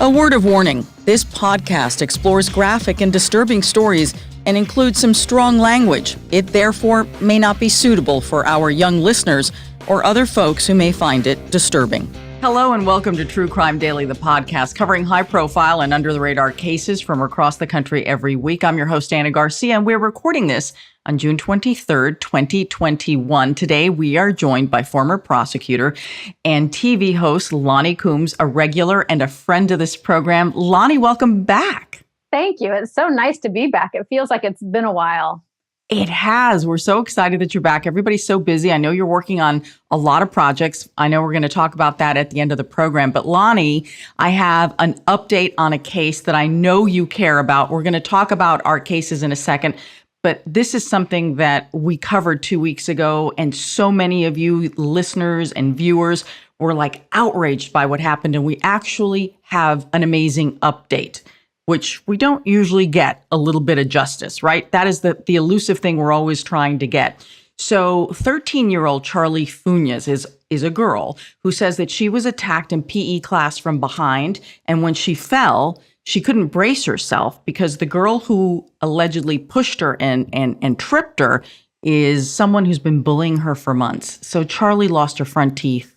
A word of warning, this podcast explores graphic and disturbing stories and includes some strong language. It therefore may not be suitable for our young listeners or other folks who may find it disturbing. Hello and welcome to True Crime Daily, the podcast covering high-profile and under-the-radar cases from across the country every week. I'm your host, Ana Garcia, and we're recording this on June 23rd, 2021. Today, we are joined by former prosecutor and TV host Loni Coombs, a regular and a friend of this program. Loni, welcome back. Thank you. It's so nice to be back. It feels like it's been a while. It has. We're so excited that you're back. Everybody's so busy. I know you're working on a lot of projects. I know we're going to talk about that at the end of the program. But Loni, I have an update on a case that I know you care about. We're going to talk about our cases in a second. But this is something that we covered 2 weeks ago. And so many of you listeners and viewers were like outraged by what happened. And we actually have an amazing update, which we don't usually get a little bit of justice, right? That is the elusive thing we're always trying to get. So 13-year-old Charlie Funez is a girl who says that she was attacked in PE class from behind. And when she fell, she couldn't brace herself because the girl who allegedly pushed her and tripped her is someone who's been bullying her for months. So Charlie lost her front teeth.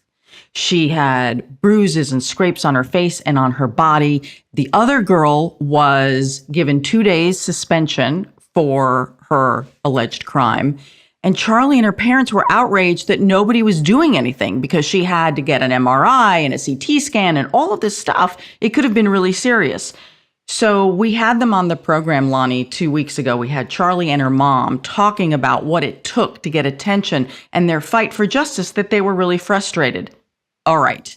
She had bruises and scrapes on her face and on her body. The other girl was given 2 days suspension for her alleged crime. And Charlie and her parents were outraged that nobody was doing anything because she had to get an MRI and a CT scan and all of this stuff. It could have been really serious. So we had them on the program, Loni, 2 weeks ago. We had Charlie and her mom talking about what it took to get attention and their fight for justice, that they were really frustrated. All right,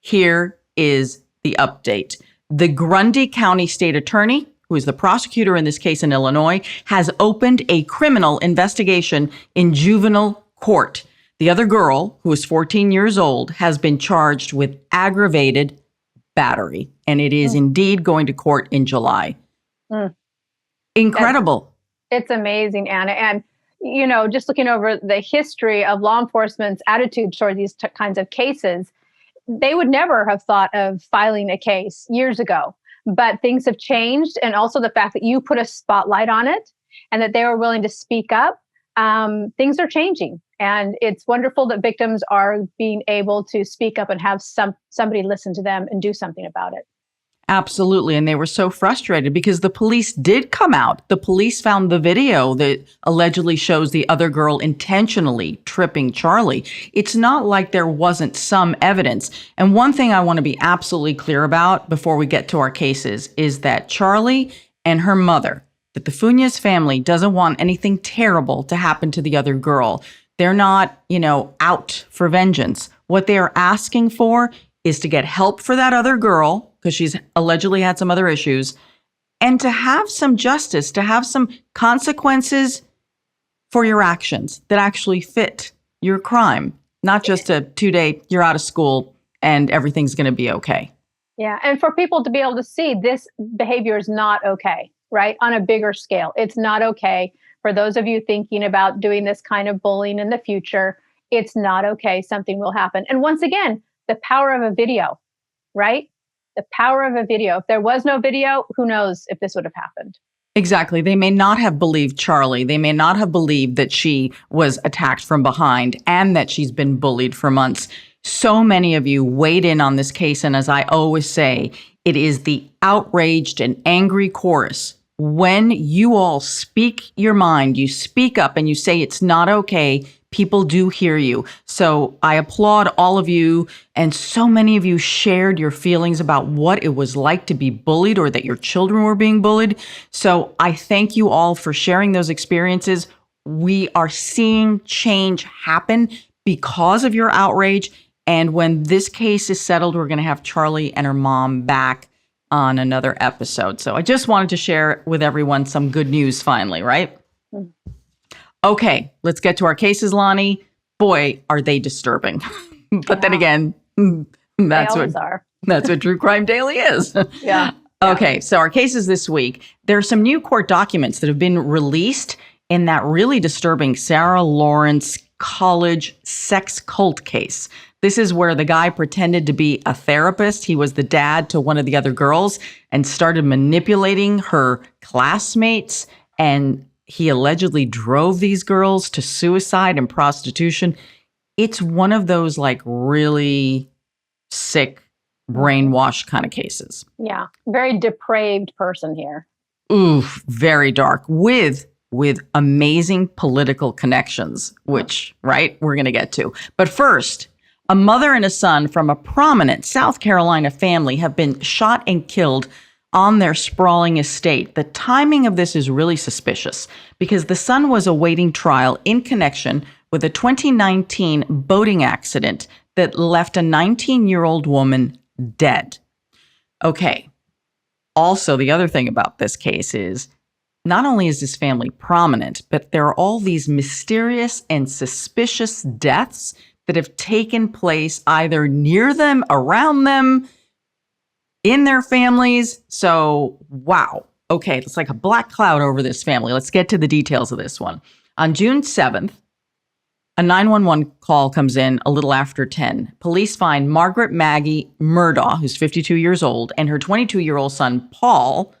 here is the update. The Grundy County State Attorney, who is the prosecutor in this case in Illinois, has opened a criminal investigation in juvenile court. The other girl, who is 14 years old, has been charged with aggravated battery, and it is indeed going to court in July. Incredible. It's amazing, Anna. And you know, just looking over the history of law enforcement's attitude toward these kinds of cases, they would never have thought of filing a case years ago. But things have changed. And also the fact that you put a spotlight on it and that they were willing to speak up, things are changing. And it's wonderful that victims are being able to speak up and have somebody listen to them and do something about it. Absolutely. And they were so frustrated because the police did come out. The police found the video that allegedly shows the other girl intentionally tripping Charlie. It's not like there wasn't some evidence. And one thing I want to be absolutely clear about before we get to our cases is that Charlie and her mother, that the Funez family doesn't want anything terrible to happen to the other girl. They're not, out for vengeance. What they are asking for is to get help for that other girl, because she's allegedly had some other issues, and to have some justice, to have some consequences for your actions that actually fit your crime, not just a 2-day, you're out of school and everything's going to be okay. Yeah. And for people to be able to see this behavior is not okay, right? On a bigger scale, it's not okay. For those of you thinking about doing this kind of bullying in the future, it's not okay. Something will happen. And once again, the power of a video, right? The power of a video. If there was no video, who knows if this would have happened? Exactly. They may not have believed Charlie. They may not have believed that she was attacked from behind and that she's been bullied for months. So many of you weighed in on this case. And as I always say, it is the outraged and angry chorus. When you all speak your mind, you speak up and you say it's not okay, people do hear you. So I applaud all of you. And so many of you shared your feelings about what it was like to be bullied or that your children were being bullied. So I thank you all for sharing those experiences. We are seeing change happen because of your outrage. And when this case is settled, we're going to have Charlie and her mom back on another episode. So I just wanted to share with everyone some good news finally, right? Okay, let's get to our cases, Loni. Boy, are they disturbing. But then again, that's what True Crime Daily is. Yeah. Okay, so our cases this week, there are some new court documents that have been released in that really disturbing Sarah Lawrence college sex cult case. This is where the guy pretended to be a therapist. He was the dad to one of the other girls and started manipulating her classmates. And he allegedly drove these girls to suicide and prostitution. It's one of those like really sick, brainwashed kind of cases. Yeah. Very depraved person here. Oof, very dark with amazing political connections, which, right, we're going to get to. But first, a mother and a son from a prominent South Carolina family have been shot and killed on their sprawling estate. The timing of this is really suspicious because the son was awaiting trial in connection with a 2019 boating accident that left a 19-year-old woman dead. Okay. Also, the other thing about this case is not only is this family prominent, but there are all these mysterious and suspicious deaths that have taken place either near them, around them, in their families. So, wow. Okay, it's like a black cloud over this family. Let's get to the details of this one. On June 7th, a 911 call comes in a little after 10. Police find Margaret Maggie Murdaugh, who's 52 years old, and her 22-year-old son, Paul,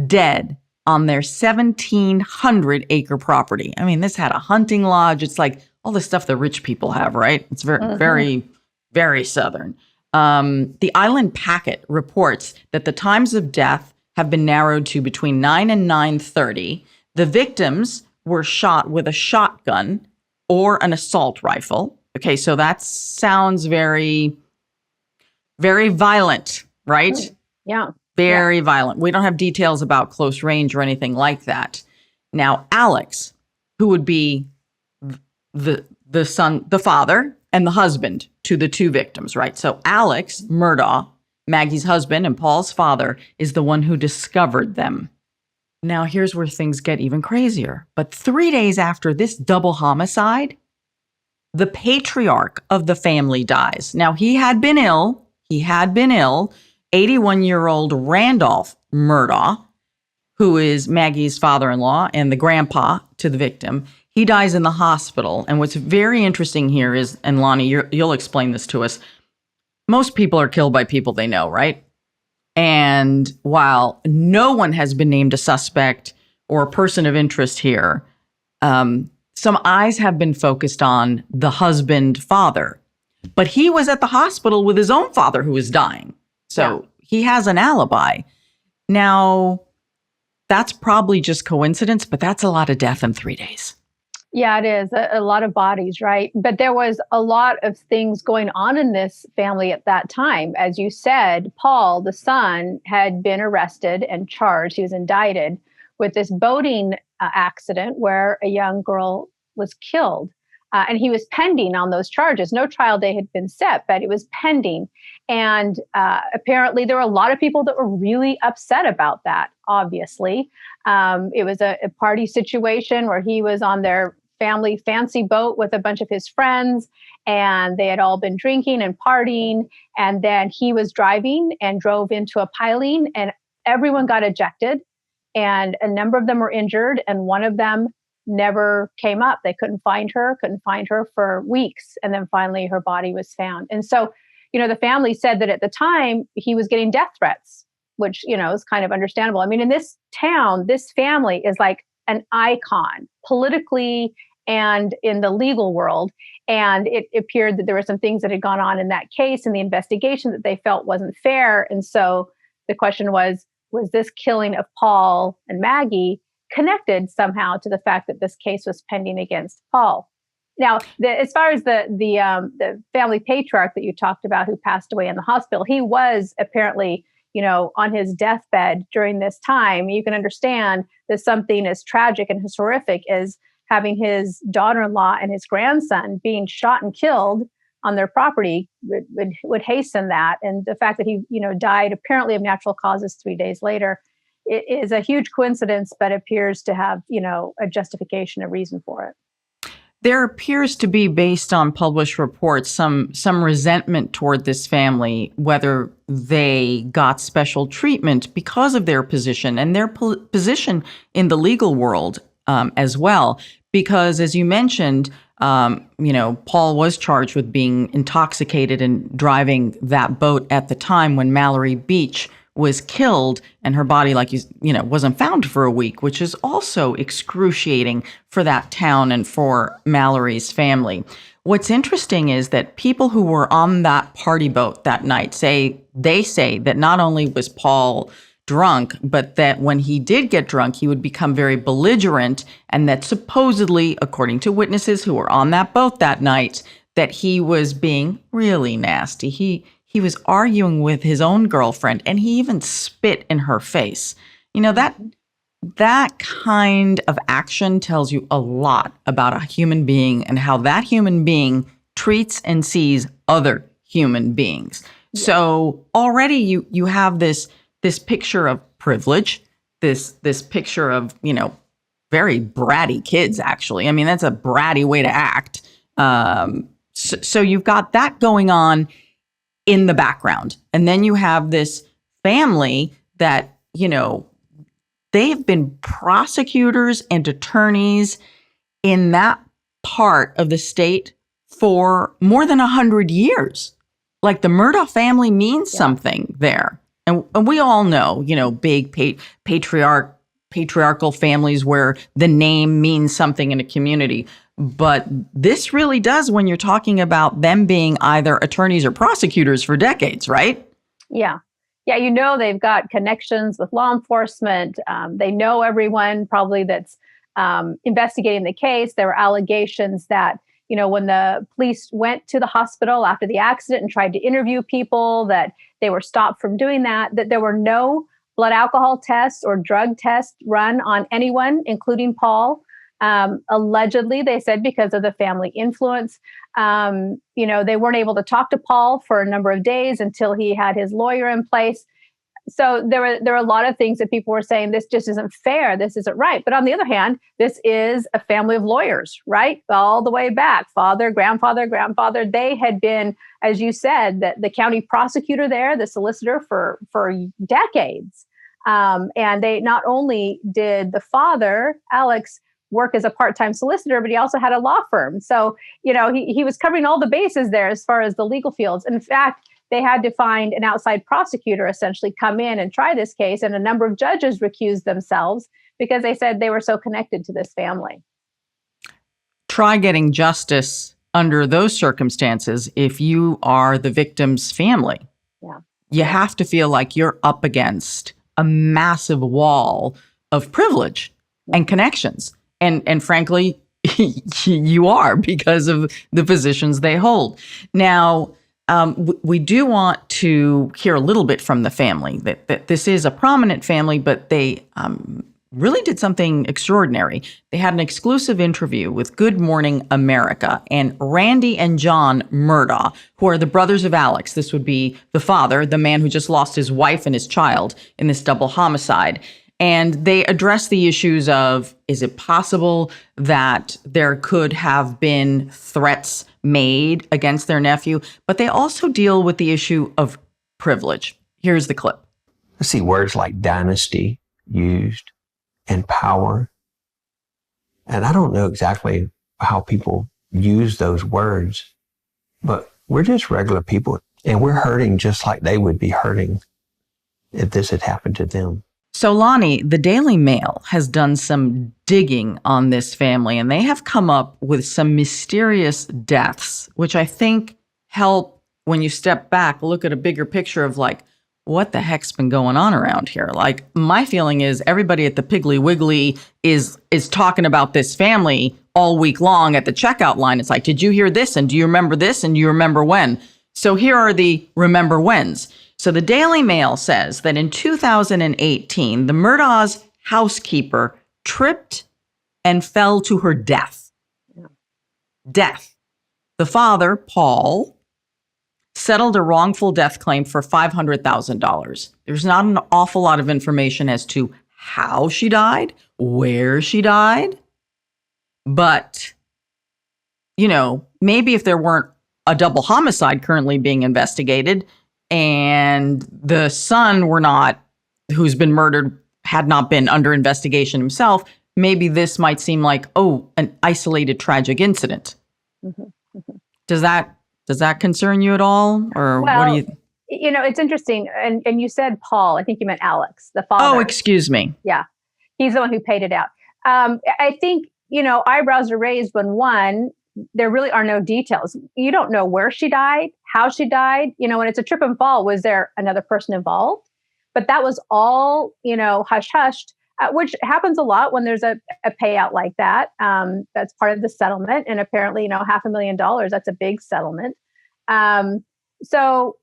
dead on their 1,700-acre property. I mean, this had a hunting lodge. It's like all the stuff that rich people have, right? It's very, very, very Southern. The Island Packet reports that the times of death have been narrowed to between 9 and 9:30. The victims were shot with a shotgun or an assault rifle. Okay, so that sounds very, very violent, right? Yeah. Very violent. We don't have details about close range or anything like that. Now, Alex, who would be the son, the father, and the husband to the two victims, right? So Alex Murdaugh, Maggie's husband and Paul's father, is the one who discovered them. Now, here's where things get even crazier. But 3 days after this double homicide, the patriarch of the family dies. Now, he had been ill. 81-year-old Randolph Murdaugh, who is Maggie's father-in-law and the grandpa to the victim, he dies in the hospital. And what's very interesting here is, and Loni, you'll explain this to us, most people are killed by people they know, right? And while no one has been named a suspect or a person of interest here, some eyes have been focused on the husband father. But he was at the hospital with his own father who was dying. So he has an alibi. Now, that's probably just coincidence, but that's a lot of death in 3 days. Yeah, it is a lot of bodies, right? But there was a lot of things going on in this family at that time. As you said, Paul, the son, had been arrested and charged. He was indicted with this boating accident where a young girl was killed. And he was pending on those charges. No trial date had been set, but it was pending. And apparently there were a lot of people that were really upset about that, obviously. It was a party situation where he was on their family fancy boat with a bunch of his friends, and they had all been drinking and partying. And then he was driving and drove into a piling, and everyone got ejected. And a number of them were injured, and one of them never came up. They couldn't find her for weeks. And then finally her body was found. And so, the family said that at the time he was getting death threats, which, is kind of understandable. I mean, in this town, this family is like an icon politically and in the legal world. And it appeared that there were some things that had gone on in that case and the investigation that they felt wasn't fair. And so the question was this killing of Paul and Maggie connected somehow to the fact that this case was pending against Paul? Now, as far as the family patriarch that you talked about who passed away in the hospital, he was apparently, on his deathbed during this time. You can understand that something as tragic and as horrific as having his daughter-in-law and his grandson being shot and killed on their property would hasten that. And the fact that he, died apparently of natural causes 3 days later, it is a huge coincidence, but appears to have, a justification, a reason for it. There appears to be, based on published reports, some resentment toward this family, whether they got special treatment because of their position and their position in the legal world as well. Because, as you mentioned, Paul was charged with being intoxicated and driving that boat at the time when Mallory Beach was killed, and her body, wasn't found for a week, which is also excruciating for that town and for Mallory's family. What's interesting is that people who were on that party boat that night say that not only was Paul drunk, but that when he did get drunk, he would become very belligerent, and that supposedly, according to witnesses who were on that boat that night, that he was being really nasty. He was arguing with his own girlfriend, and he even spit in her face. That kind of action tells you a lot about a human being and how that human being treats and sees other human beings. Yeah. So already you have this picture of privilege, this picture of, very bratty kids, actually. I mean, that's a bratty way to act. So you've got that going on in the background. And then you have this family that, they've been prosecutors and attorneys in that part of the state for more than 100 years. Like the Murdaugh family means something there. And we all know, big patriarchal families where the name means something in a community. But this really does when you're talking about them being either attorneys or prosecutors for decades, right? Yeah. Yeah, they've got connections with law enforcement. They know everyone probably that's investigating the case. There were allegations that, when the police went to the hospital after the accident and tried to interview people, that they were stopped from doing that there were no blood alcohol tests or drug tests run on anyone, including Paul. Allegedly, they said because of the family influence, they weren't able to talk to Paul for a number of days until he had his lawyer in place. So there were a lot of things that people were saying, this just isn't fair. This isn't right. But on the other hand, this is a family of lawyers, right? All the way back, father, grandfather. They had been, as you said, the county prosecutor there, the solicitor for decades. And they not only did the father, Alex, work as a part-time solicitor, but he also had a law firm. So, he was covering all the bases there as far as the legal fields. In fact, they had to find an outside prosecutor essentially come in and try this case. And a number of judges recused themselves because they said they were so connected to this family. Try getting justice under those circumstances if you are the victim's family. Yeah. You have to feel like you're up against a massive wall of privilege and connections. And frankly, you are because of the positions they hold. Now, we do want to hear a little bit from the family, that this is a prominent family, but they really did something extraordinary. They had an exclusive interview with Good Morning America and Randy and John Murdaugh, who are the brothers of Alex. This would be the father, the man who just lost his wife and his child in this double homicide. And they address the issues of, is it possible that there could have been threats made against their nephew? But they also deal with the issue of privilege. Here's the clip. I see words like dynasty used and power. And I don't know exactly how people use those words, but we're just regular people and we're hurting just like they would be hurting if this had happened to them. So, Loni, the Daily Mail has done some digging on this family, and they have come up with some mysterious deaths, which I think help when you step back, look at a bigger picture of what the heck's been going on around here? My feeling is everybody at the Piggly Wiggly is talking about this family all week long at the checkout line. It's like, did you hear this? And do you remember this? And do you remember when? So here are the remember whens. So the Daily Mail says that in 2018, the Murdaugh's housekeeper tripped and fell to her death. Yeah. Death. The father, Paul, settled a wrongful death claim for $500,000. There's not an awful lot of information as to how she died, where she died. But, maybe if there weren't a double homicide currently being investigated, and the son who's been murdered, had not been under investigation himself, maybe this might seem like, an isolated tragic incident. Mhm. Mhm. Does that concern you at all? Or what do Well, you? it's interesting. And you said Paul, I think you meant Alex, the Oh, father. excuse me. Yeah. He's the one who paid it out. I think, eyebrows are raised when one, there really are no details. You don't know where she died, how she died. When it's a trip and fall, was there another person involved? But that was all, hush hushed, which happens a lot when there's a payout like that. That's part of the settlement. And apparently, $500,000, that's a big settlement. So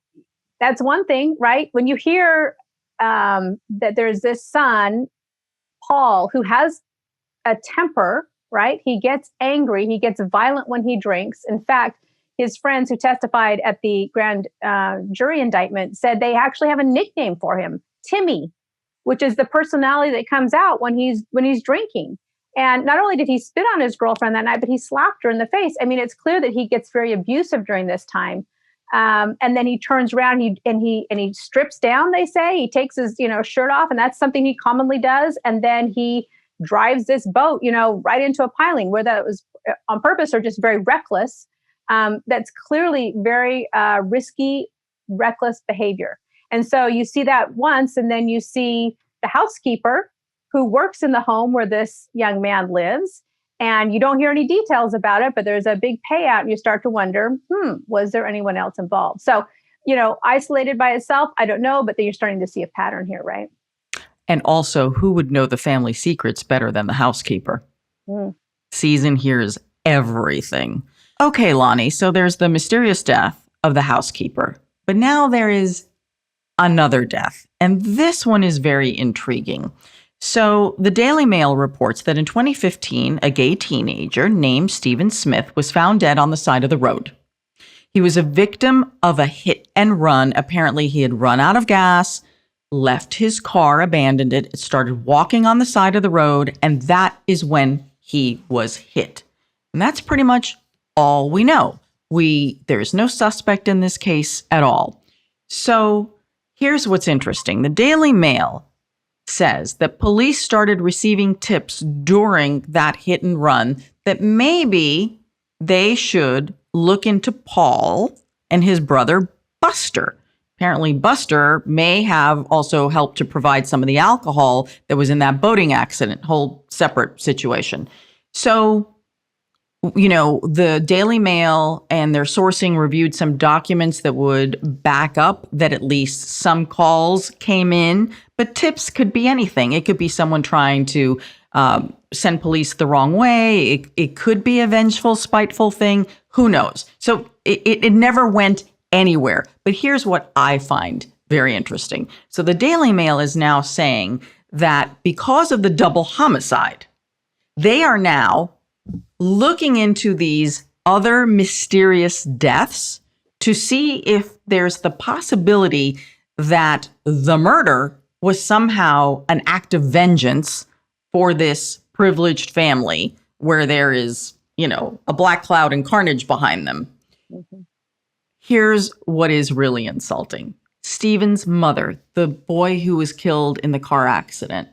that's one thing, right? When you hear that there's this son, Paul, who has a temper, right? He gets angry. He gets violent when he drinks. In fact, his friends who testified at the grand jury indictment said they actually have a nickname for him, Timmy, which is the personality that comes out when he's drinking. And not only did he spit on his girlfriend that night, but he slapped her in the face. I mean, it's clear that he gets very abusive during this time. And then he turns around and he strips down. They say he takes his shirt off, and that's something he commonly does. And then he drives this boat right into a piling, whether that was on purpose or just very reckless. That's clearly very risky, reckless behavior. And so you see that once, and then you see the housekeeper who works in the home where this young man lives. And you don't hear any details about it, but there's a big payout, and you start to wonder, was there anyone else involved? So, isolated by itself, I don't know, but then you're starting to see a pattern here, right? And also, who would know the family secrets better than the housekeeper? Season hears everything. Okay, Loni, so there's the mysterious death of the housekeeper, but now there is another death, and this one is very intriguing. So the Daily Mail reports that in 2015, a gay teenager named Stephen Smith was found dead on the side of the road. He was a victim of a hit and run. Apparently, he had run out of gas, left his car, abandoned it, started walking on the side of the road, and that is when he was hit. And that's pretty much all we know. There's no suspect in this case at all. So here's what's interesting. The Daily Mail says that police started receiving tips during that hit and run that maybe they should look into Paul and his brother Buster. Apparently, Buster may have also helped to provide some of the alcohol that was in that boating accident, whole separate situation. So, the Daily Mail and their sourcing reviewed some documents that would back up that at least some calls came in, but tips could be anything. It could be someone trying to send police the wrong way. It could be a vengeful, spiteful thing. Who knows? So it never went anywhere. But here's what I find very interesting. So the Daily Mail is now saying that because of the double homicide, they are now looking into these other mysterious deaths to see if there's the possibility that the murder was somehow an act of vengeance for this privileged family where there is, a black cloud and carnage behind them. Mm-hmm. Here's what is really insulting. Stephen's mother, the boy who was killed in the car accident,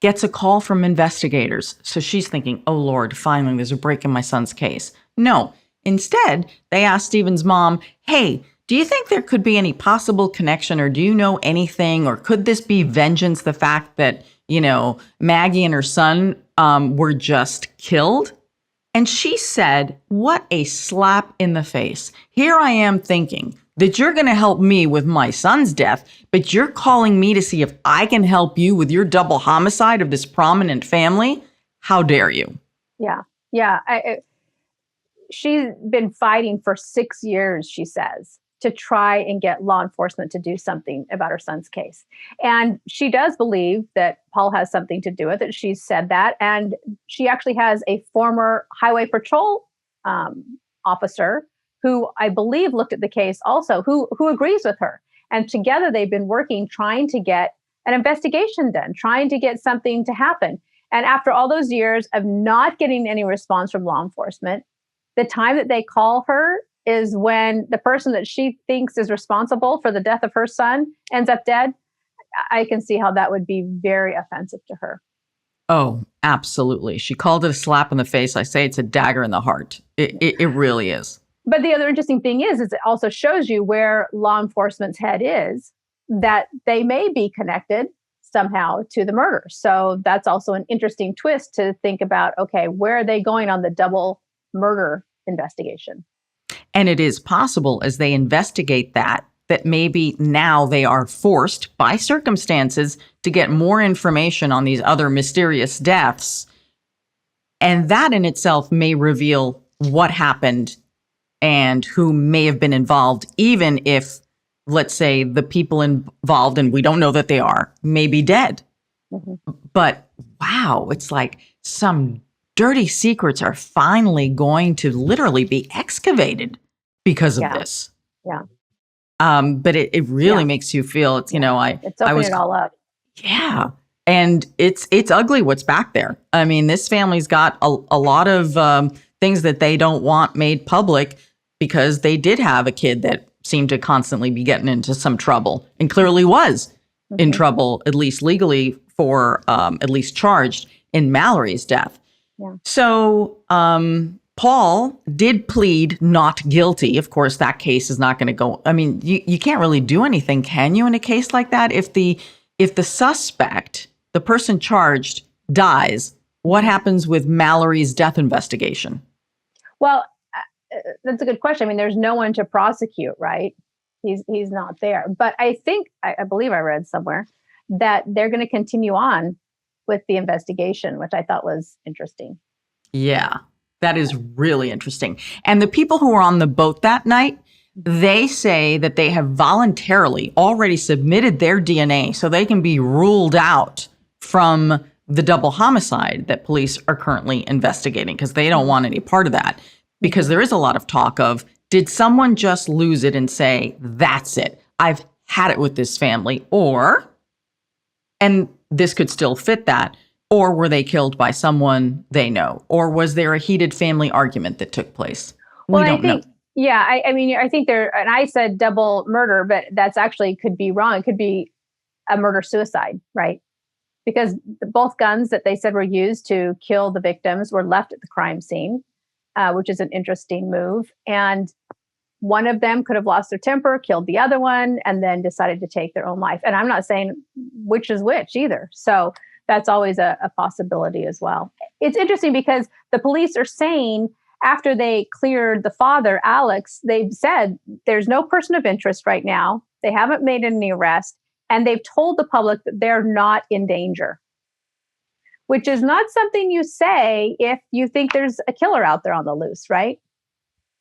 gets a call from investigators. So she's thinking, oh, Lord, finally, there's a break in my son's case. No. Instead, they asked Stephen's mom, hey, do you think there could be any possible connection, or do you know anything, or could this be vengeance, the fact that, Maggie and her son were just killed? And she said, what a slap in the face. Here I am thinking that you're going to help me with my son's death, but you're calling me to see if I can help you with your double homicide of this prominent family? How dare you? Yeah. Yeah. She's been fighting for 6 years, she says, to try and get law enforcement to do something about her son's case. And she does believe that Paul has something to do with it. She's said that. And she actually has a former highway patrol officer who I believe looked at the case also, who agrees with her. And together they've been working, trying to get an investigation done, trying to get something to happen. And after all those years of not getting any response from law enforcement, the time that they call her is when the person that she thinks is responsible for the death of her son ends up dead. I can see how that would be very offensive to her. Oh, Absolutely. She called it a slap in the face. I say it's a dagger in the heart. It really is. But the other interesting thing is it also shows you where law enforcement's head is, that they may be connected somehow to the murder. So that's also an interesting twist to think about, okay, where are they going on the double murder investigation? And it is possible as they investigate that maybe now they are forced by circumstances to get more information on these other mysterious deaths. And that in itself may reveal what happened and who may have been involved, even if, let's say, the people involved, and we don't know that they are, may be dead. Mm-hmm. But wow, it's like some dirty secrets are finally going to literally be excavated because of this. Yeah. But it really makes you feel, it's, it's opening it all up. Yeah. And it's ugly what's back there. I mean, this family's got a lot of things that they don't want made public because they did have a kid that seemed to constantly be getting into some trouble and clearly was in trouble, at least legally, for at least charged in Mallorys' death. Yeah. So Paul did plead not guilty. Of course, that case is not going to go. I mean, you can't really do anything, can you, in a case like that? If the suspect, the person charged, dies, what happens with Mallorys' death investigation? Well, that's a good question. I mean, there's no one to prosecute, right? He's not there. But I believe I read somewhere that they're going to continue on with the investigation, which I thought was interesting. Yeah, that is really interesting. And the people who were on the boat that night, they say that they have voluntarily already submitted their DNA so they can be ruled out from the double homicide that police are currently investigating because they don't want any part of that. Because there is a lot of talk of, did someone just lose it and say, that's it, I've had it with this family? Or, and this could still fit that, or were they killed by someone they know? Or was there a heated family argument that took place? We don't know. Yeah, I mean, I think and I said double murder, but that's actually could be wrong. It could be a murder-suicide, right? Because both guns that they said were used to kill the victims were left at the crime scene, which is an interesting move. And one of them could have lost their temper, killed the other one, and then decided to take their own life. And I'm not saying which is which either. So that's always a possibility as well. It's interesting because the police are saying after they cleared the father, Alex, they've said there's no person of interest right now. They haven't made any arrest. And they've told the public that they're not in danger, which is not something you say if you think there's a killer out there on the loose, right?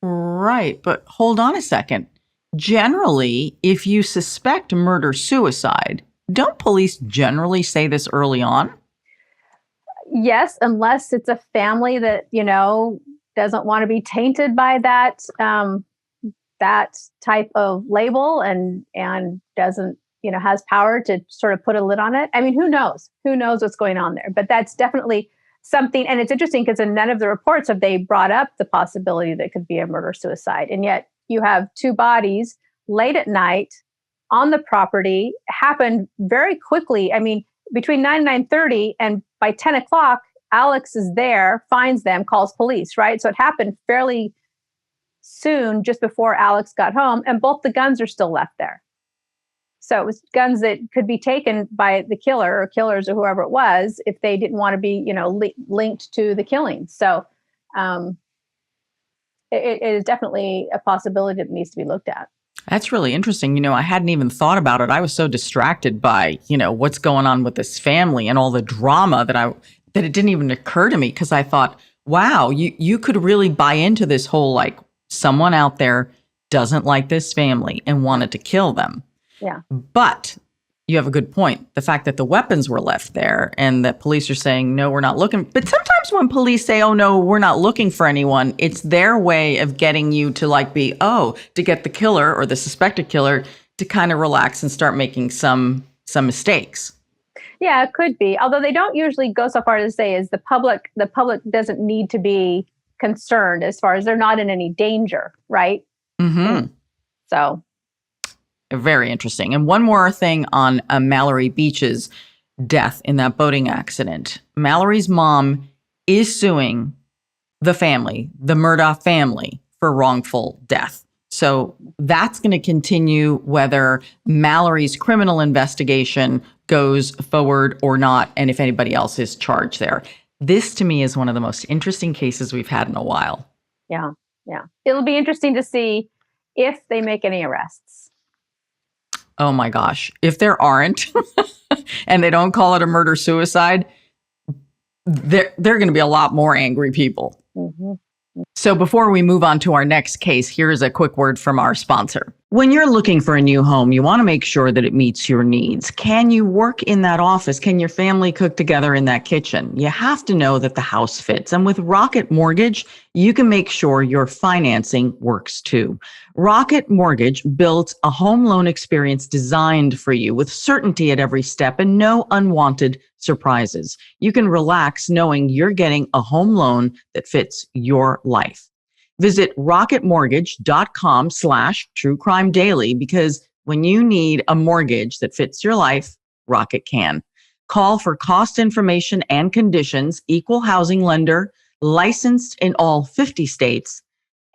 Right. But hold on a second. Generally, if you suspect murder-suicide, don't police generally say this early on? Yes, unless it's a family that, doesn't want to be tainted by that type of label and doesn't, has power to sort of put a lid on it. I mean, who knows? Who knows what's going on there? But that's definitely something. And it's interesting because in none of the reports have they brought up the possibility that it could be a murder-suicide. And yet you have two bodies late at night on the property, happened very quickly. I mean, between 9 and 9:30 and by 10 o'clock, Alex is there, finds them, calls police, right? So it happened fairly soon, just before Alex got home, and both the guns are still left there. So it was guns that could be taken by the killer or killers or whoever it was if they didn't want to be, linked to the killing. So it is definitely a possibility that needs to be looked at. That's really interesting. I hadn't even thought about it. I was so distracted by, what's going on with this family and all the drama that it didn't even occur to me because I thought, wow, you could really buy into this whole, like, someone out there doesn't like this family and wanted to kill them. Yeah. But you have a good point. The fact that the weapons were left there and that police are saying, no, we're not looking. But sometimes when police say, oh, no, we're not looking for anyone, it's their way of getting you to to get the killer or the suspected killer to kind of relax and start making some mistakes. Yeah, it could be. Although they don't usually go so far as to say is the public doesn't need to be concerned as far as they're not in any danger, right? Mm-hmm. So. Very interesting. And one more thing on Mallory Beaches. death in that boating accident. Mallory's mom is suing the family, the Murdaugh family, for wrongful death. So that's going to continue whether Mallory's criminal investigation goes forward or not, and if anybody else is charged there. This, to me, is one of the most interesting cases we've had in a while. Yeah, yeah. It'll be interesting to see if they make any arrests. Oh my gosh. If there aren't, and they don't call it a murder-suicide, there are going to be a lot more angry people. Mm-hmm. So before we move on to our next case, here's a quick word from our sponsor. When you're looking for a new home, you want to make sure that it meets your needs. Can you work in that office? Can your family cook together in that kitchen? You have to know that the house fits. And with Rocket Mortgage, you can make sure your financing works too. Rocket Mortgage built a home loan experience designed for you with certainty at every step and no unwanted surprises. You can relax knowing you're getting a home loan that fits your life. Visit rocketmortgage.com/truecrimedaily because when you need a mortgage that fits your life, Rocket can. Call for cost information and conditions, equal housing lender, licensed in all 50 states,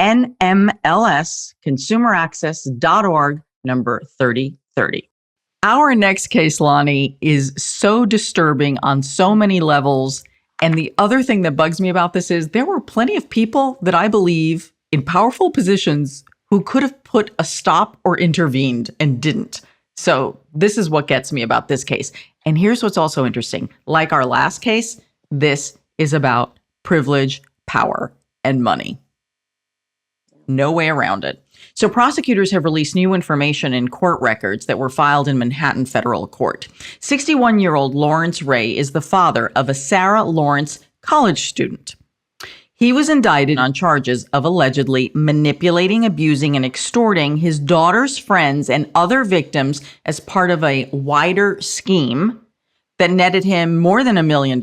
NMLS, consumeraccess.org, number 3030. Our next case, Loni, is so disturbing on so many levels. And the other thing that bugs me about this is there were plenty of people that I believe in powerful positions who could have put a stop or intervened and didn't. So this is what gets me about this case. And here's what's also interesting. Like our last case, this is about privilege, power, and money. No way around it. So prosecutors have released new information in court records that were filed in Manhattan federal court. 61-year-old Lawrence Ray is the father of a Sarah Lawrence college student. He was indicted on charges of allegedly manipulating, abusing, and extorting his daughter's friends and other victims as part of a wider scheme that netted him more than $1 million.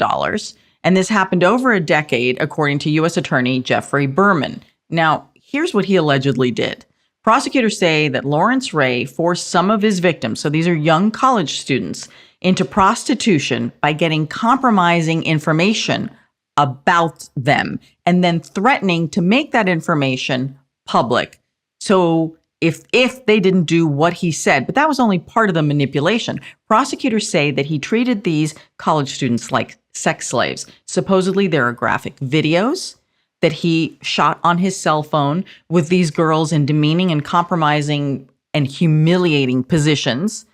And this happened over a decade, according to U.S. Attorney Jeffrey Berman. Now, here's what he allegedly did. Prosecutors say that Lawrence Ray forced some of his victims, so these are young college students, into prostitution by getting compromising information about them and then threatening to make that information public. So if they didn't do what he said, but that was only part of the manipulation. Prosecutors say that he treated these college students like sex slaves. Supposedly there are graphic videos that he shot on his cell phone with these girls in demeaning and compromising and humiliating positions.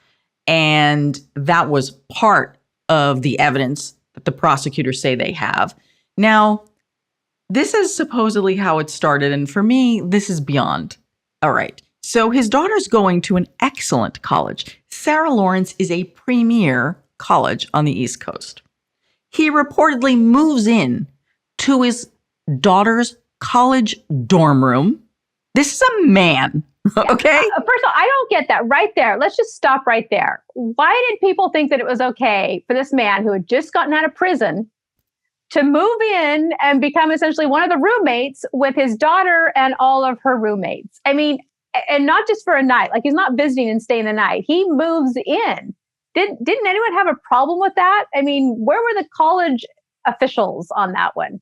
And that was part of the evidence that the prosecutors say they have. Now, this is supposedly how it started. And for me, this is beyond. All right. So his daughter's going to an excellent college. Sarah Lawrence is a premier college on the East Coast. He reportedly moves in to his daughter's college dorm room. This is a man, okay? First of all, I don't get that right there. Let's just stop right there. Why did people think that it was okay for this man who had just gotten out of prison to move in and become essentially one of the roommates with his daughter and all of her roommates? I mean, and not just for a night. Like, he's not visiting and staying the night. He moves in. Didn't anyone have a problem with that? I mean, where were the college officials on that one?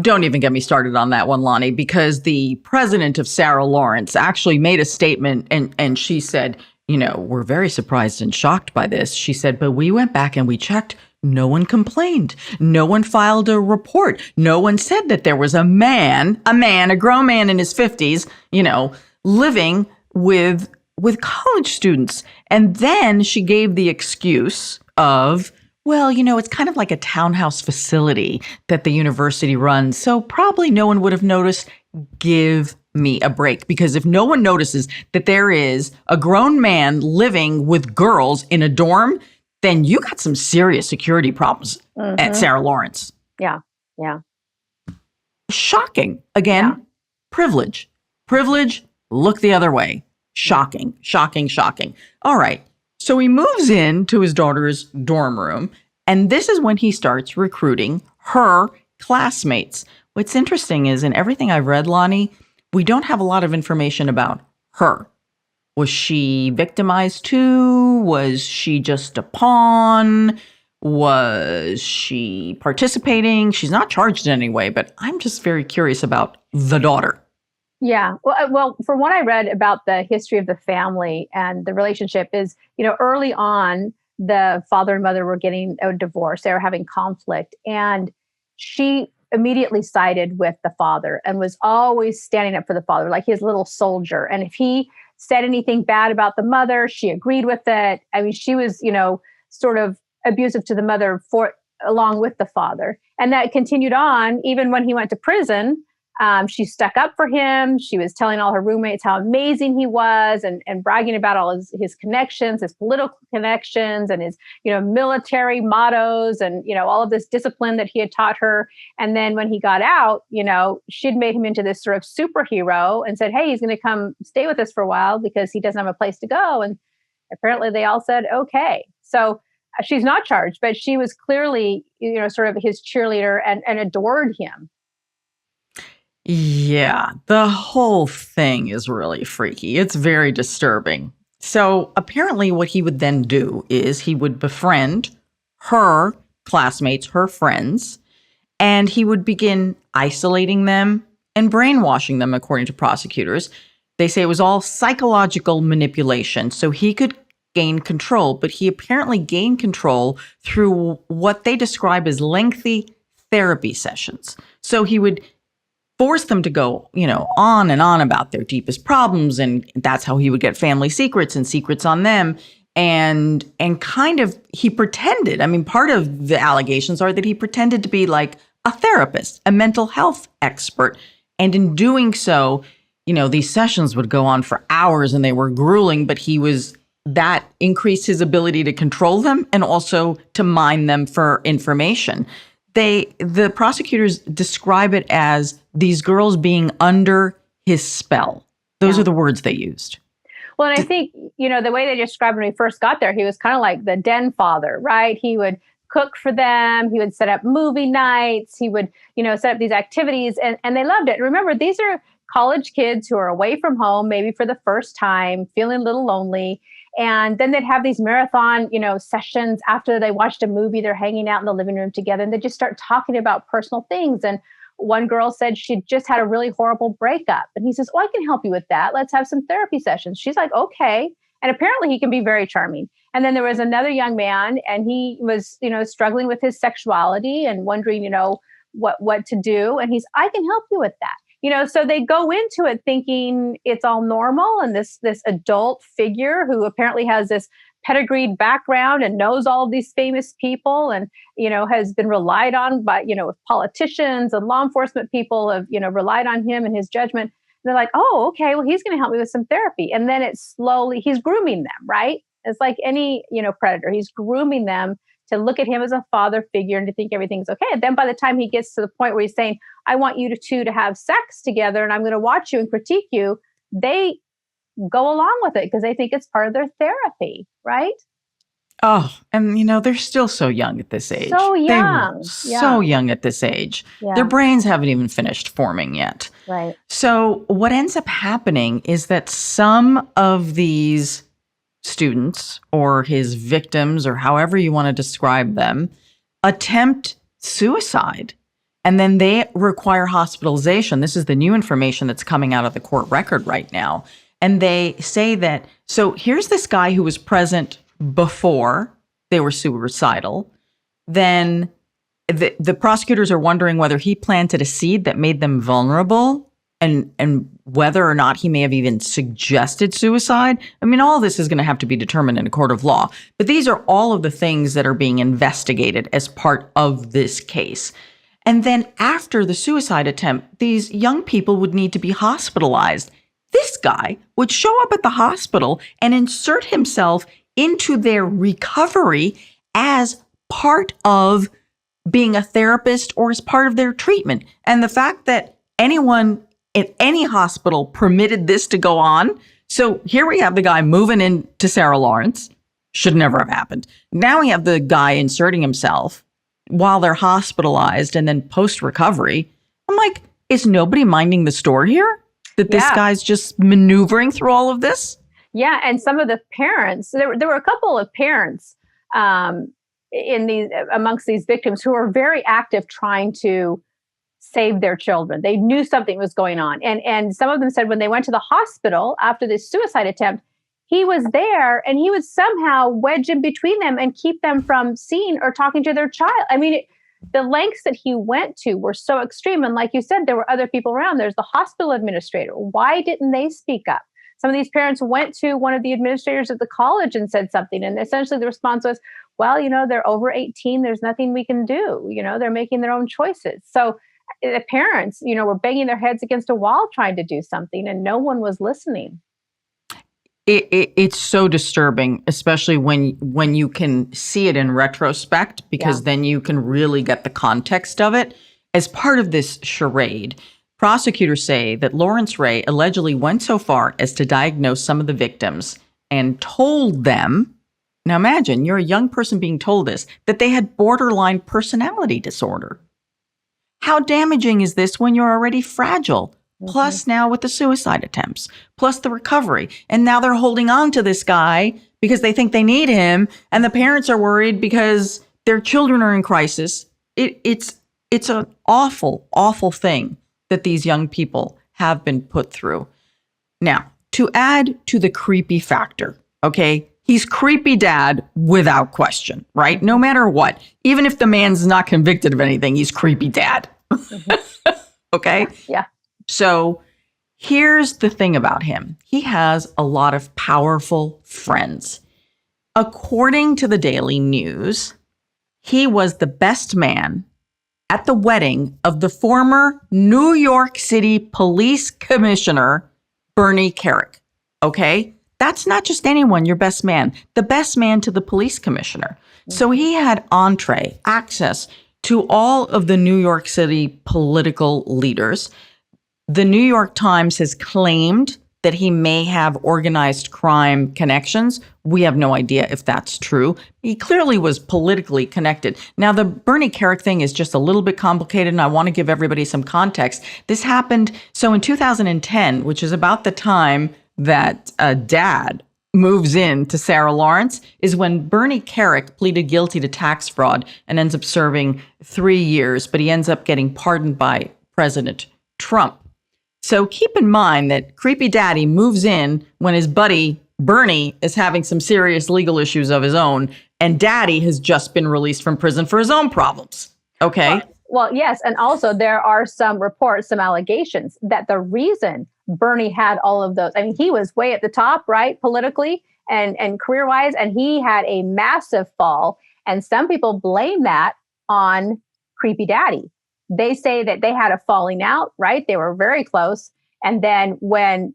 Don't even get me started on that one, Loni, because the president of Sarah Lawrence actually made a statement and she said, you know, we're very surprised and shocked by this. She said, but we went back and we checked. No one complained. No one filed a report. No one said that there was a grown man in his 50s, you know, living with college students. And then she gave the excuse of, well, you know, it's kind of like a townhouse facility that the university runs, so probably no one would have noticed. Give me a break. Because if no one notices that there is a grown man living with girls in a dorm, then you got some serious security problems at Sarah Lawrence. Yeah. Shocking. Again, privilege. Privilege, look the other way. Shocking. All right. So he moves into his daughter's dorm room, and this is when he starts recruiting her classmates. What's interesting is in everything I've read, Loni, we don't have a lot of information about her. Was she victimized too? Was she just a pawn? Was she participating? She's not charged in any way, but I'm just very curious about the daughter. Yeah. Well, from what I read about the history of the family and the relationship is, early on, the father and mother were getting a divorce. They were having conflict. And she immediately sided with the father and was always standing up for the father, like his little soldier. And if he said anything bad about the mother, she agreed with it. I mean, she was, sort of abusive to the mother along with the father. And that continued on even when he went to prison. She stuck up for him. She was telling all her roommates how amazing he was and bragging about all his connections, his political connections and his, military mottos and, all of this discipline that he had taught her. And then when he got out, she'd made him into this sort of superhero and said, hey, he's going to come stay with us for a while because he doesn't have a place to go. And apparently they all said, okay. So she's not charged, but she was clearly, sort of his cheerleader and adored him. Yeah, the whole thing is really freaky. It's very disturbing. So apparently what he would then do is he would befriend her classmates, her friends, and he would begin isolating them and brainwashing them, according to prosecutors. They say it was all psychological manipulation, so he could gain control, but he apparently gained control through what they describe as lengthy therapy sessions. So he would force them to go, on and on about their deepest problems. And that's how he would get family secrets and secrets on them. And kind of, he pretended, part of the allegations are that he pretended to be like a therapist, a mental health expert. And in doing so, these sessions would go on for hours and they were grueling, but that increased his ability to control them and also to mine them for information. The prosecutors describe it as these girls being under his spell. Those are the words they used. Well, and I think, the way they described when we first got there, he was kind of like the den father, right? He would cook for them. He would set up movie nights. He would, set up these activities and they loved it. Remember, these are college kids who are away from home, maybe for the first time, feeling a little lonely. And then they'd have these marathon, sessions after they watched a movie. They're hanging out in the living room together and they just start talking about personal things. And one girl said she just had a really horrible breakup. And he says, oh, I can help you with that. Let's have some therapy sessions. She's like, okay. And apparently he can be very charming. And then there was another young man and he was, struggling with his sexuality and wondering, what to do. And I can help you with that. So they go into it thinking it's all normal. And this adult figure who apparently has this pedigreed background and knows all of these famous people and, has been relied on by, politicians and law enforcement people have, relied on him and his judgment. They're like, oh, okay, well, he's going to help me with some therapy. And then he's grooming them, right? It's like any, predator. He's grooming them to look at him as a father figure and to think everything's okay. And then by the time he gets to the point where he's saying, I want you to have sex together and I'm going to watch you and critique you, they go along with it because they think it's part of their therapy, right? Oh, and they're still so young at this age. So young. So young at this age. Yeah. Their brains haven't even finished forming yet. Right. So what ends up happening is that some of these students or his victims or however you want to describe them attempt suicide and then they require hospitalization. This is the new information that's coming out of the court record right now. And they say that, so here's this guy who was present before they were suicidal. Then the prosecutors are wondering whether he planted a seed that made them vulnerable and whether or not he may have even suggested suicide. All this is going to have to be determined in a court of law. But these are all of the things that are being investigated as part of this case. And then after the suicide attempt, these young people would need to be hospitalized. This guy would show up at the hospital and insert himself into their recovery as part of being a therapist or as part of their treatment. And the fact that anyone at any hospital permitted this to go on. So here we have the guy moving into Sarah Lawrence. Should never have happened. Now we have the guy inserting himself while they're hospitalized and then post-recovery. I'm like, is nobody minding the store here? That this guy's just maneuvering through all of this? Yeah, and some of the parents, there were a couple of parents in these amongst these victims who were very active trying to save their children. They knew something was going on. And some of them said when they went to the hospital after this suicide attempt, he was there and he would somehow wedge in between them and keep them from seeing or talking to their child. I mean, the lengths that he went to were so extreme. And like you said, there were other people around. There's the hospital administrator. Why didn't they speak up? Some of these parents went to one of the administrators at the college and said something. And essentially the response was, well, they're over 18. There's nothing we can do. They're making their own choices. So the parents, were banging their heads against a wall trying to do something, and no one was listening. It's so disturbing, especially when you can see it in retrospect, because then you can really get the context of it. As part of this charade, prosecutors say that Lawrence Ray allegedly went so far as to diagnose some of the victims and told them, now imagine you're a young person being told this, that they had borderline personality disorder. How damaging is this when you're already fragile? Plus now with the suicide attempts, plus the recovery. And now they're holding on to this guy because they think they need him. And the parents are worried because their children are in crisis. It's an awful, awful thing that these young people have been put through. Now, to add to the creepy factor, okay, he's creepy dad without question, right? No matter what. Even if the man's not convicted of anything, he's creepy dad. Okay? Yeah. So here's the thing about him. He has a lot of powerful friends. According to the Daily News, he was the best man at the wedding of the former New York City Police Commissioner, Bernie Kerik. Okay? That's not just anyone, your best man. The best man to the police commissioner. So he had access to all of the New York City political leaders. The New York Times has claimed that he may have organized crime connections. We have no idea if that's true. He clearly was politically connected. Now, the Bernie Kerik thing is just a little bit complicated, and I want to give everybody some context. This happened, so in 2010, which is about the time that dad moves in to Sarah Lawrence, is when Bernie Kerik pleaded guilty to tax fraud and ends up serving 3 years, but he ends up getting pardoned by President Trump. So keep in mind that creepy daddy moves in when his buddy Bernie is having some serious legal issues of his own, and daddy has just been released from prison for his own problems. Okay? Well, yes. And also there are some reports, some allegations that the reason Bernie had all of those, I mean, he was way at the top, right? Politically and career-wise, and he had a massive fall. And some people blame that on creepy daddy. They say that they had a falling out, right? They were very close. And then when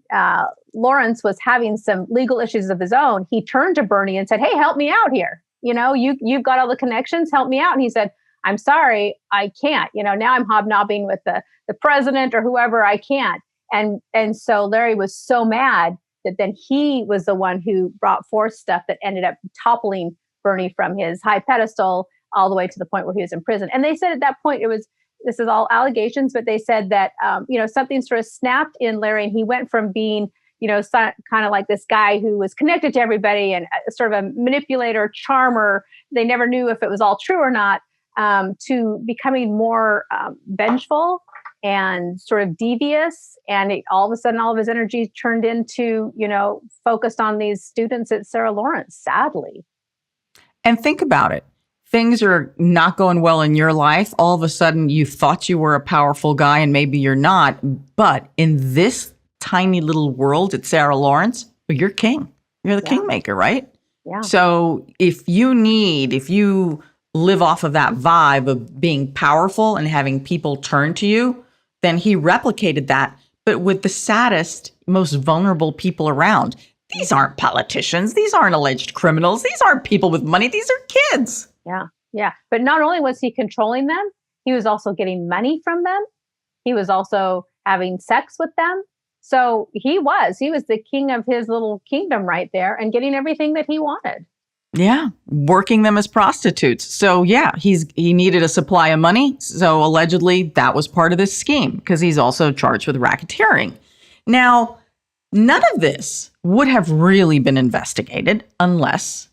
Lawrence was having some legal issues of his own, he turned to Bernie and said, hey, help me out here. You've got all the connections, help me out. And he said, I'm sorry, I can't. Now I'm hobnobbing with the president or whoever, I can't. And so Larry was so mad that then he was the one who brought forth stuff that ended up toppling Bernie from his high pedestal all the way to the point where he was in prison. And they said at that point, this is all allegations, but they said that, something sort of snapped in Larry, and he went from being, kind of like this guy who was connected to everybody and sort of a manipulator, charmer. They never knew if it was all true or not, to becoming more vengeful and sort of devious. And all of a sudden, all of his energy turned into, focused on these students at Sarah Lawrence, sadly. And think about it. Things are not going well in your life. All of a sudden, you thought you were a powerful guy, and maybe you're not. But in this tiny little world at Sarah Lawrence, well, you're king. You're the kingmaker, right? Yeah. So if you live off of that vibe of being powerful and having people turn to you, then he replicated that, but with the saddest, most vulnerable people around. These aren't politicians. These aren't alleged criminals. These aren't people with money. These are kids. Yeah. Yeah. But not only was he controlling them, he was also getting money from them. He was also having sex with them. So he was the king of his little kingdom right there and getting everything that he wanted. Yeah. Working them as prostitutes. So yeah, he needed a supply of money. So allegedly that was part of this scheme because he's also charged with racketeering. Now, none of this would have really been investigated unless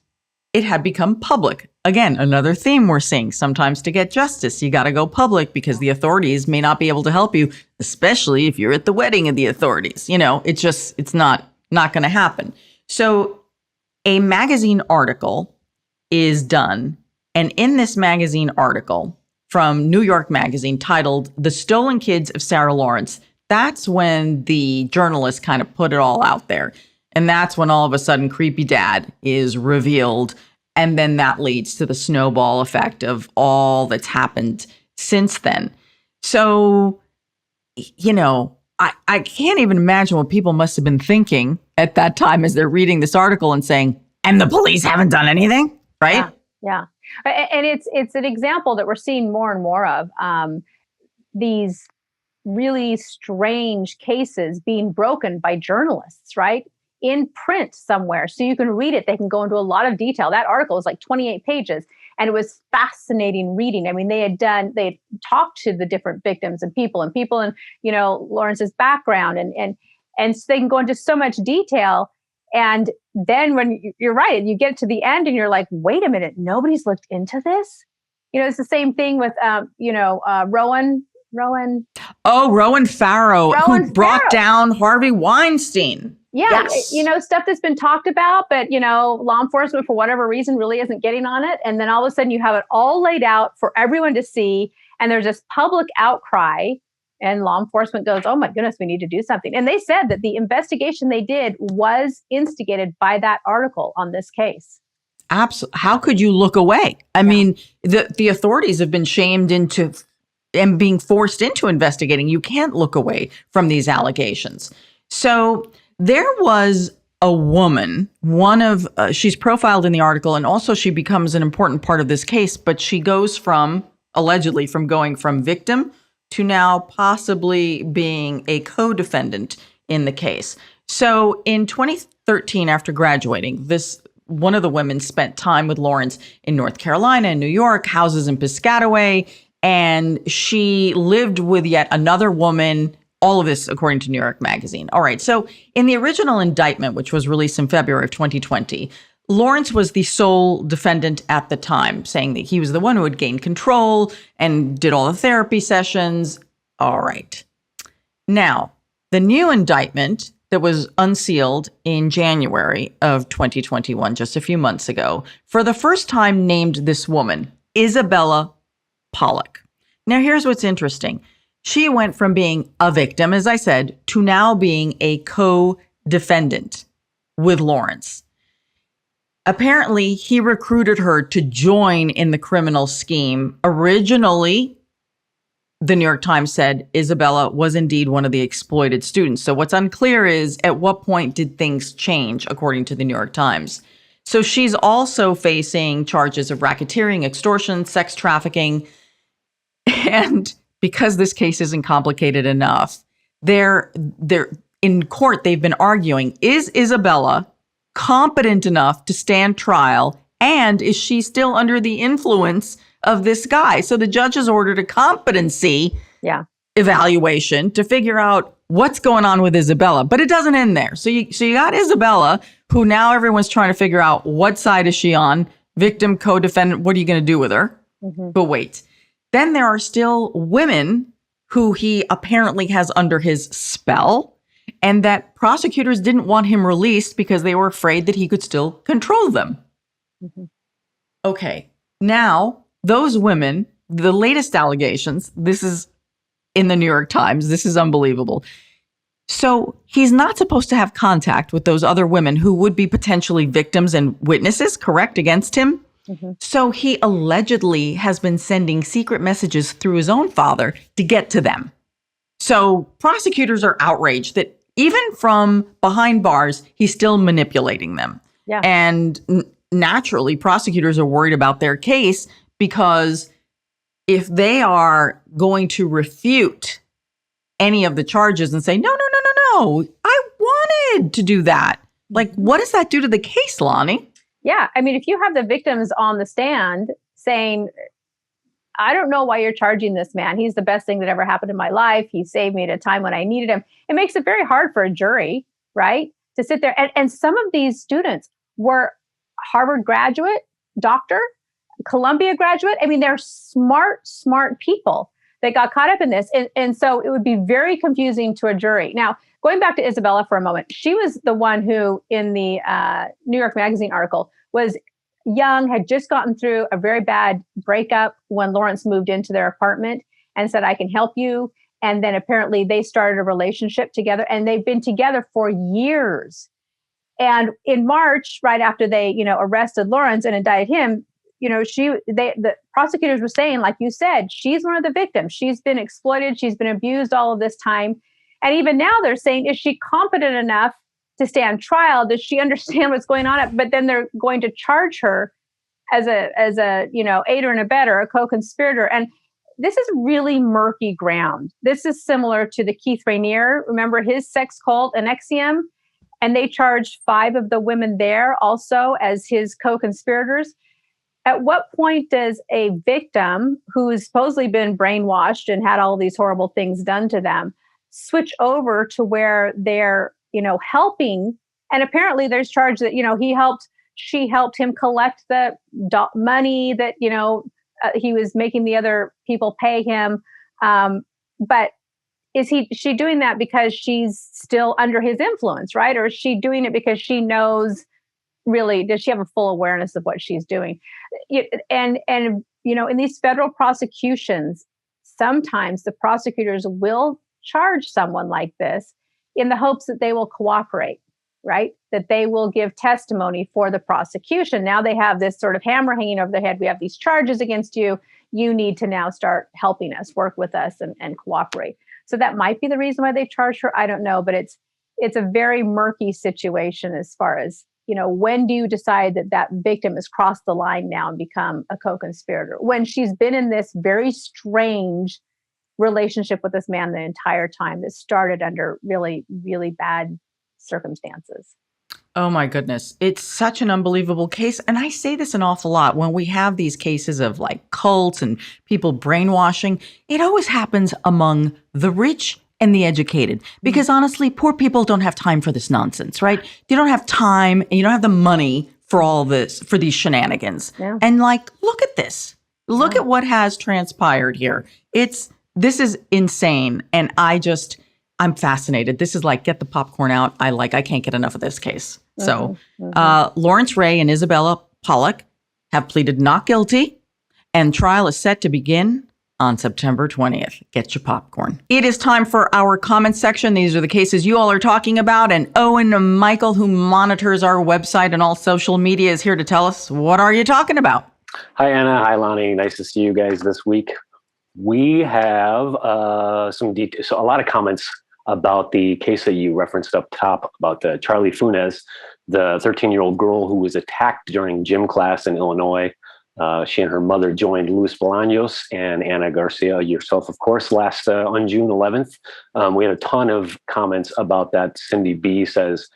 it had become public. Again, another theme we're seeing. Sometimes to get justice, you got to go public because the authorities may not be able to help you, especially if you're at the wedding of the authorities. It's not going to happen. So a magazine article is done. And in this magazine article from New York Magazine titled "The Stolen Kids of Sarah Lawrence," that's when the journalist kind of put it all out there. And that's when all of a sudden Creepy Dad is revealed. And then that leads to the snowball effect of all that's happened since then. So, I can't even imagine what people must have been thinking at that time as they're reading this article and saying, and the police haven't done anything, right? Yeah. And it's an example that we're seeing more and more of, these really strange cases being broken by journalists, right? In print somewhere. So you can read it. They can go into a lot of detail. That article is like 28 pages and it was fascinating reading. I mean, they had talked to the different victims and people in, Lawrence's background and so they can go into so much detail. And then when you're right, you get to the end and you're like, wait a minute, nobody's looked into this. It's the same thing with, Rowan. Rowan Farrow, who brought down Harvey Weinstein. Yeah, yes. Stuff that's been talked about, but, law enforcement, for whatever reason, really isn't getting on it. And then all of a sudden you have it all laid out for everyone to see. And there's this public outcry and law enforcement goes, oh, my goodness, we need to do something. And they said that the investigation they did was instigated by that article on this case. Absolutely. How could you look away? I mean, the authorities have been shamed into and being forced into investigating. You can't look away from these allegations. So there was a woman, she's profiled in the article, and also she becomes an important part of this case, but she goes allegedly from going from victim to now possibly being a co-defendant in the case. So in 2013, after graduating, one of the women spent time with Lawrence in North Carolina and New York, houses in Piscataway, and she lived with yet another woman. All of this, according to New York Magazine. All right. So in the original indictment, which was released in February of 2020, Lawrence was the sole defendant at the time, saying that he was the one who had gained control and did all the therapy sessions. All right. Now, the new indictment that was unsealed in January of 2021, just a few months ago, for the first time named this woman, Isabella Pollock. Now, here's what's interesting. She went from being a victim, as I said, to now being a co-defendant with Lawrence. Apparently, he recruited her to join in the criminal scheme. Originally, the New York Times said Isabella was indeed one of the exploited students. So what's unclear is at what point did things change, according to the New York Times. So she's also facing charges of racketeering, extortion, sex trafficking, and because this case isn't complicated enough, they're in court, they've been arguing, is Isabella competent enough to stand trial? And is she still under the influence of this guy? So the judge has ordered a competency evaluation to figure out what's going on with Isabella. But it doesn't end there. So you got Isabella, who now everyone's trying to figure out what side is she on? Victim, co-defendant, what are you going to do with her? Mm-hmm. But wait. Then there are still women who he apparently has under his spell, and that prosecutors didn't want him released because they were afraid that he could still control them. Mm-hmm. Okay, now those women, the latest allegations, this is in the New York Times, this is unbelievable. So he's not supposed to have contact with those other women who would be potentially victims and witnesses, correct, against him? Mm-hmm. So he allegedly has been sending secret messages through his own father to get to them. So prosecutors are outraged that even from behind bars, he's still manipulating them. Yeah. And naturally, prosecutors are worried about their case because if they are going to refute any of the charges and say, no, I wanted to do that. Like, what does that do to the case, Loni? Yeah. I mean, if you have the victims on the stand saying, I don't know why you're charging this man. He's the best thing that ever happened in my life. He saved me at a time when I needed him. It makes it very hard for a jury, right? To sit there. And some of these students were Harvard graduate, doctor, Columbia graduate. I mean, they're smart people that got caught up in this. And so it would be very confusing to a jury. Now, going back to Isabella for a moment, she was the one who, in the New York Magazine article, was young, had just gotten through a very bad breakup when Lawrence moved into their apartment and said, I can help you. And then apparently they started a relationship together, and they've been together for years. And in March, right after they, arrested Lawrence and indicted him, the prosecutors were saying, like you said, she's one of the victims. She's been exploited. She's been abused all of this time. And even now they're saying, is she competent enough to stand trial? Does she understand what's going on? But then they're going to charge her as a aider and abetter, a co-conspirator. And this is really murky ground. This is similar to the Keith Rainier. Remember his sex cult, NXIVM? And they charged 5 of the women there also as his co-conspirators. At what point does a victim who's supposedly been brainwashed and had all these horrible things done to them switch over to where they're, helping? And apparently there's charge that, she helped him collect the money that, he was making the other people pay him. But is she doing that because she's still under his influence, right? Or is she doing it because she knows, really, does she have a full awareness of what she's doing? And in these federal prosecutions, sometimes the prosecutors will charge someone like this in the hopes that they will cooperate, right? That they will give testimony for the prosecution. Now they have this sort of hammer hanging over their head. We have these charges against you. You need to now start helping us, work with us, and cooperate. So that might be the reason why they charged her. I don't know, but it's a very murky situation as far as, when do you decide that victim has crossed the line now and become a co-conspirator? When she's been in this very strange relationship with this man the entire time that started under really, really bad circumstances. Oh my goodness. It's such an unbelievable case. And I say this an awful lot when we have these cases of like cults and people brainwashing. It always happens among the rich and the educated, because honestly, poor people don't have time for this nonsense, right? You don't have time and you don't have the money for all this, for these shenanigans. Yeah. And look at this. Look at what has transpired here. This is insane. And I'm fascinated. This is like, get the popcorn out. I can't get enough of this case. So Lawrence Ray and Isabella Pollock have pleaded not guilty, and trial is set to begin on September 20th. Get your popcorn. It is time for our comment section. These are the cases you all are talking about. And Owen Michael, who monitors our website and all social media, is here to tell us, what are you talking about? Hi, Anna. Hi, Loni. Nice to see you guys this week. We have some details, so a lot of comments about the case that you referenced up top about Charlie Funez, the 13-year-old girl who was attacked during gym class in Illinois. She and her mother joined Luis Bolaños and Ana Garcia, yourself, of course, last on June 11th. We had a ton of comments about that. Cindy B says,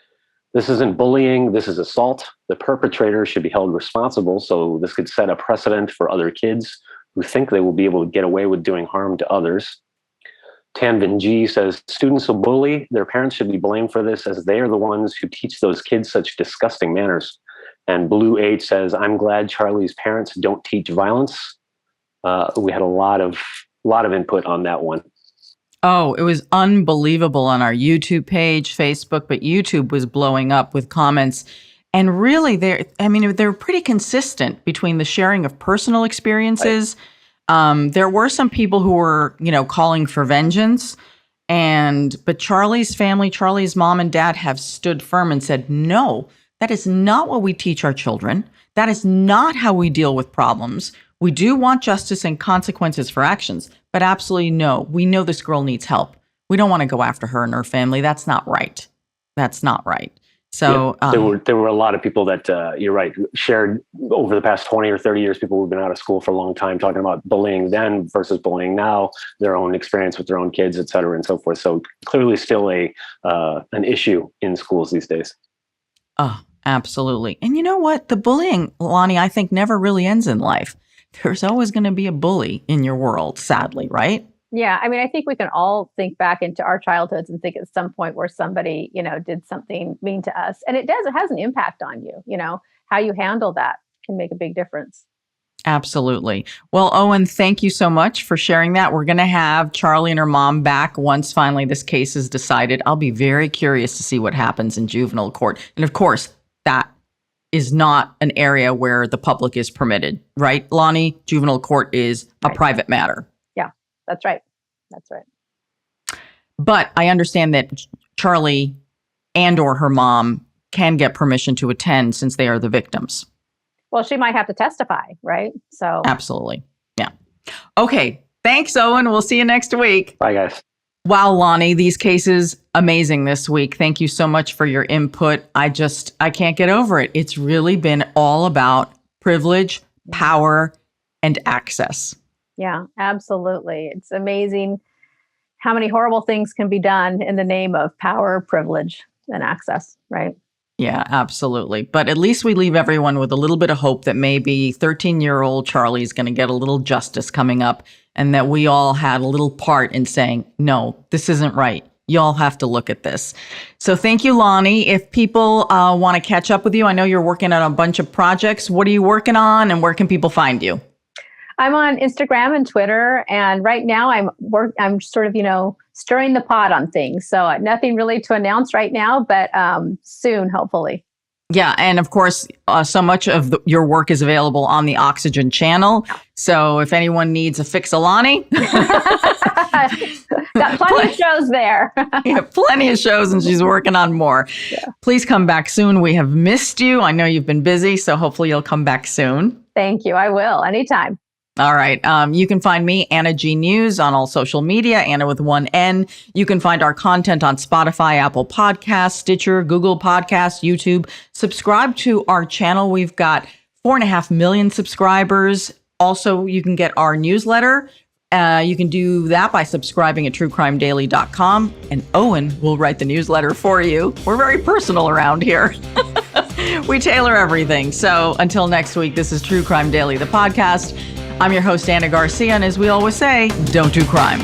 this isn't bullying, this is assault. The perpetrator should be held responsible, so this could set a precedent for other kids who think they will be able to get away with doing harm to others. Tanvin G says, students who bully, their parents should be blamed for this, as they are the ones who teach those kids such disgusting manners. And Blue 8 says, I'm glad Charlie's parents don't teach violence. We had a lot of input on that one. Oh, it was unbelievable on our YouTube page, Facebook, but YouTube was blowing up with comments. And really, they're pretty consistent between the sharing of personal experiences. Right. There were some people who were, calling for vengeance. But Charlie's family, Charlie's mom and dad have stood firm and said, no, that is not what we teach our children. That is not how we deal with problems. We do want justice and consequences for actions, but absolutely no. We know this girl needs help. We don't want to go after her and her family. That's not right. That's not right. So there were a lot of people that, you're right, shared over the past 20 or 30 years, people who've been out of school for a long time talking about bullying then versus bullying now, their own experience with their own kids, et cetera, and so forth. So clearly still an issue in schools these days. Oh, absolutely. And you know what? The bullying, Loni, I think never really ends in life. There's always going to be a bully in your world, sadly, right? Yeah. I mean, I think we can all think back into our childhoods and think at some point where somebody, did something mean to us. And it has an impact on you, how you handle that can make a big difference. Absolutely. Well, Owen, thank you so much for sharing that. We're going to have Charlie and her mom back once finally this case is decided. I'll be very curious to see what happens in juvenile court. And of course, that is not an area where the public is permitted, right, Loni? Juvenile court is a private matter. Yeah, that's right. That's right. But I understand that Charlie and or her mom can get permission to attend since they are the victims. Well, she might have to testify, right? So absolutely. Yeah. Okay. Thanks, Owen. We'll see you next week. Bye, guys. Wow, Loni, these cases, amazing this week. Thank you so much for your input. I can't get over it. It's really been all about privilege, power, and access. Yeah, absolutely. It's amazing how many horrible things can be done in the name of power, privilege, and access, right? Yeah, absolutely. But at least we leave everyone with a little bit of hope that maybe 13-year-old Charlie is going to get a little justice coming up, and that we all had a little part in saying, no, this isn't right. Y'all have to look at this. So thank you, Loni. If people want to catch up with you, I know you're working on a bunch of projects. What are you working on, and where can people find you? I'm on Instagram and Twitter, and right now I'm sort of, stirring the pot on things. So nothing really to announce right now, but soon, hopefully. Yeah, and of course, so much of your work is available on the Oxygen channel. So if anyone needs a fix of Loni, got plenty of shows there. Yeah, plenty of shows, and she's working on more. Yeah. Please come back soon. We have missed you. I know you've been busy, so hopefully you'll come back soon. Thank you. I will, anytime. All right. You can find me, Anna G News, on all social media, Anna with one N. You can find our content on Spotify, Apple Podcasts, Stitcher, Google Podcasts, YouTube. Subscribe to our channel. We've got 4.5 million subscribers. Also, you can get our newsletter. You can do that by subscribing at truecrimedaily.com, and Owen will write the newsletter for you. We're very personal around here. We tailor everything. So until next week, this is True Crime Daily, the podcast. I'm your host, Ana Garcia, and as we always say, don't do crime.